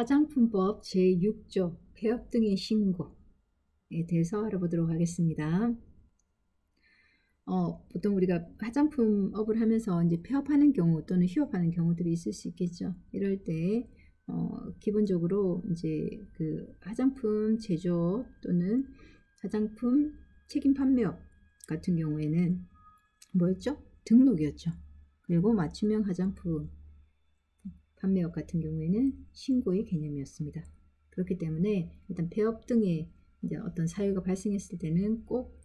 화장품법 제6조 폐업 등의 신고에 대해서 알아보도록 하겠습니다. 보통 우리가 화장품업을 하면서 이제 폐업하는 경우 또는 휴업하는 경우들이 있을 수 있겠죠. 이럴 때 기본적으로 이제 그 화장품 제조업 또는 화장품 책임 판매업 같은 경우에는 뭐였죠? 등록이었죠. 그리고 맞춤형 화장품 판매업 같은 경우에는 신고의 개념이었습니다. 그렇기 때문에 일단 폐업 등의 이제 어떤 사유가 발생했을 때는 꼭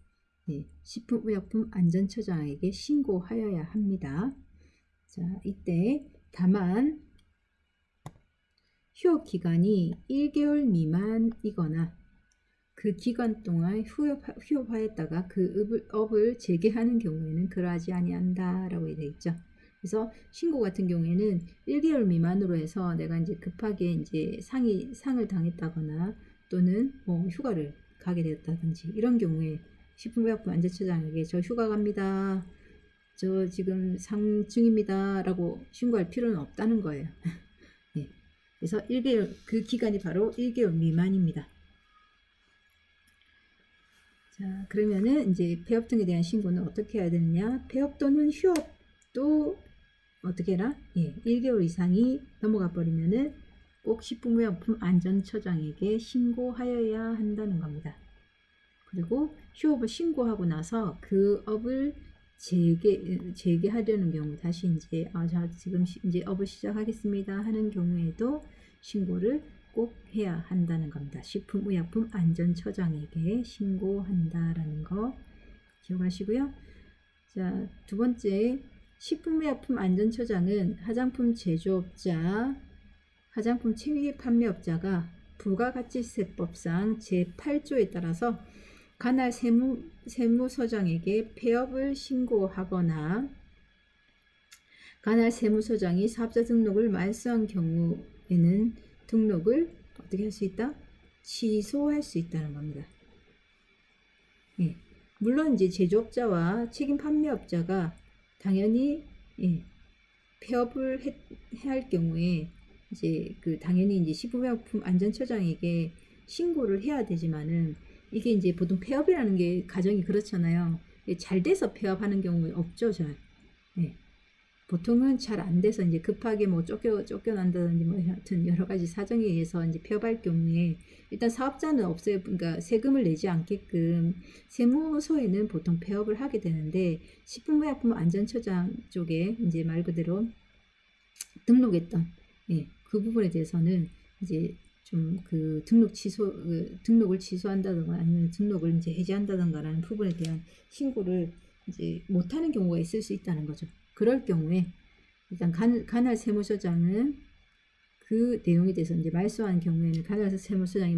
식품의약품 안전처장에게 신고하여야 합니다. 자, 이때 다만 휴업 기간이 1개월 미만이거나 그 기간 동안 휴업하였다가 그 업을 재개하는 경우에는 그러하지 아니한다라고 되어 있죠. 그래서 신고 같은 경우에는 1개월 미만으로 해서 내가 이제 급하게 이제 상을 당했다거나 또는 휴가를 가게 되었다든지 이런 경우에 식품의약품 안전처장에게 저 휴가 갑니다. 저 지금 상 중입니다. 라고 신고할 필요는 없다는 거예요. 네. 그래서 1개월, 그 기간이 바로 1개월 미만입니다. 자, 그러면은 이제 폐업 등에 대한 신고는 어떻게 해야 되느냐? 폐업 또는 휴업도 어떻게 해라? 1개월 이상이 넘어가 버리면은 꼭 식품의약품 안전처장에게 신고하여야 한다는 겁니다. 그리고 휴업을 신고하고 나서 그 업을 재개하려는 경우, 다시 이제 자, 지금 이제 업을 시작하겠습니다 하는 경우에도 신고를 꼭 해야 한다는 겁니다. 식품의약품 안전처장에게 신고한다라는 거 기억하시고요. 자, 두 번째, 식품의약품 안전처장은 화장품 제조업자, 화장품 책임 판매업자가 부가가치세법상 제8조에 따라서 관할 세무서장에게 폐업을 신고하거나 관할 세무서장이 사업자 등록을 말소한 경우에는 등록을 어떻게 할 수 있다? 취소할 수 있다는 겁니다. 물론 이제 제조업자와 책임 판매업자가 당연히 폐업을 해야 할 경우에 이제 당연히 이제 식품의약품 안전처장에게 신고를 해야 되지만은 이게 이제 보통 폐업이라는 게 가정이 그렇잖아요. 잘 돼서 폐업하는 경우는 없죠, 잘. 보통은 잘 안 돼서 이제 급하게 쫓겨난다든지 하여튼 여러 가지 사정에 의해서 이제 폐업할 경우에 일단 사업자는 없어요. 그러니까 세금을 내지 않게끔 세무서에는 보통 폐업을 하게 되는데 식품의약품 안전처장 쪽에 이제 말 그대로 등록했던 그 부분에 대해서는 이제 좀 등록을 취소한다던가 아니면 등록을 이제 해지한다던가라는 부분에 대한 신고를 이제 못하는 경우가 있을 수 있다는 거죠. 그럴 경우에 일단 관할 세무서장은 그 내용에 대해서 이제 말소한 경우에는 관할 세무서장이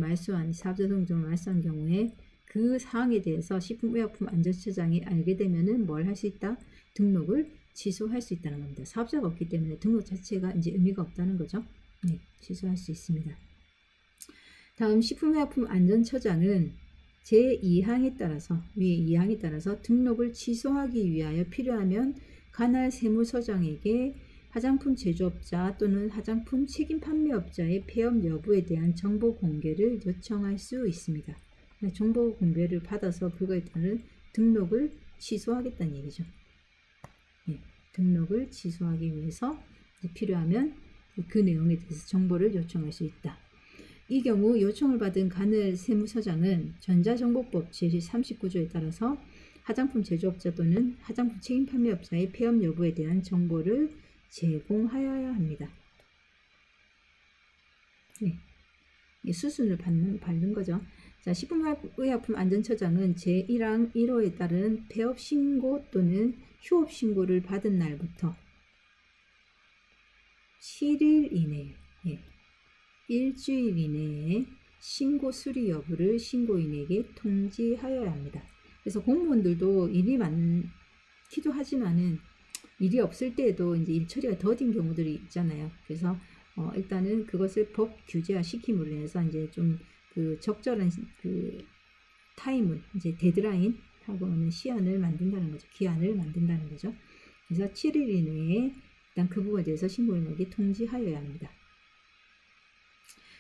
사업자 등록을 말소한 경우에 그 사항에 대해서 식품의약품 안전처장이 알게 되면은 뭘 할 수 있다? 등록을 취소할 수 있다는 겁니다. 사업자가 없기 때문에 등록 자체가 이제 의미가 없다는 거죠. 취소할 수 있습니다. 다음 식품의약품 안전처장은 제2항에 따라서 위에 2항에 따라서 등록을 취소하기 위하여 필요하면 관할 세무서장에게 화장품 제조업자 또는 화장품 책임 판매업자의 폐업 여부에 대한 정보 공개를 요청할 수 있습니다. 정보 공개를 받아서 그거에 따른 등록을 취소하겠다는 얘기죠. 등록을 취소하기 위해서 필요하면 그 내용에 대해서 정보를 요청할 수 있다. 이 경우 요청을 받은 관할 세무서장은 전자정보법 제39조에 따라서 화장품 제조업자 또는 화장품 책임 판매업자의 폐업 여부에 대한 정보를 제공하여야 합니다. 수순을 밟는 거죠. 자, 식품의약품 안전처장은 제1항 1호에 따른 폐업 신고 또는 휴업 신고를 받은 날부터 7일 이내에 일주일 이내에 신고 수리 여부를 신고인에게 통지하여야 합니다. 그래서 공무원들도 일이 많기도 하지만은 일이 없을 때에도 이제 일 처리가 더딘 경우들이 있잖아요. 그래서 일단은 그것을 법 규제화 시킴으로 인해서 이제 좀 적절한 타임을 이제 데드라인 하고는 시한을 만든다는 거죠. 기한을 만든다는 거죠. 그래서 7일 이내에 일단 그 부분에 대해서 신고인에게 통지하여야 합니다.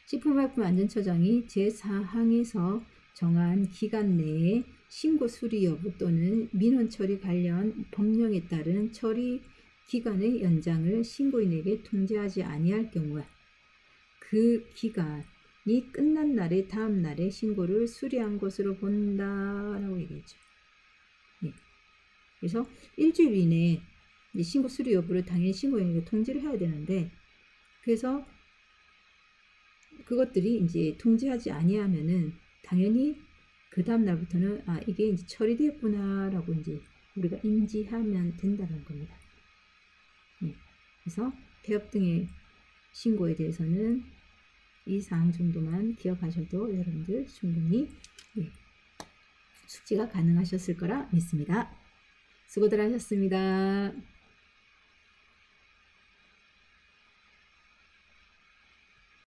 식품의약품안전처장이 제4항에서 정한 기간 내에 신고 수리 여부 또는 민원 처리 관련 법령에 따른 처리 기간의 연장을 신고인에게 통지하지 아니할 경우에 그 기간이 끝난 날의 다음 날에 신고를 수리한 것으로 본다라고 얘기했죠. 네. 그래서 일주일 이내에 신고 수리 여부를 당연히 신고인에게 통지를 해야 되는데, 그래서 그것들이 이제 통지하지 아니하면은 당연히 그 다음 날부터는 이게 이제 처리되었구나라고 이제 우리가 인지하면 된다는 겁니다. 네. 그래서 폐업 등의 신고에 대해서는 이 사항 정도만 기억하셔도 여러분들 충분히 숙지가 가능하셨을 거라 믿습니다. 수고들 하셨습니다.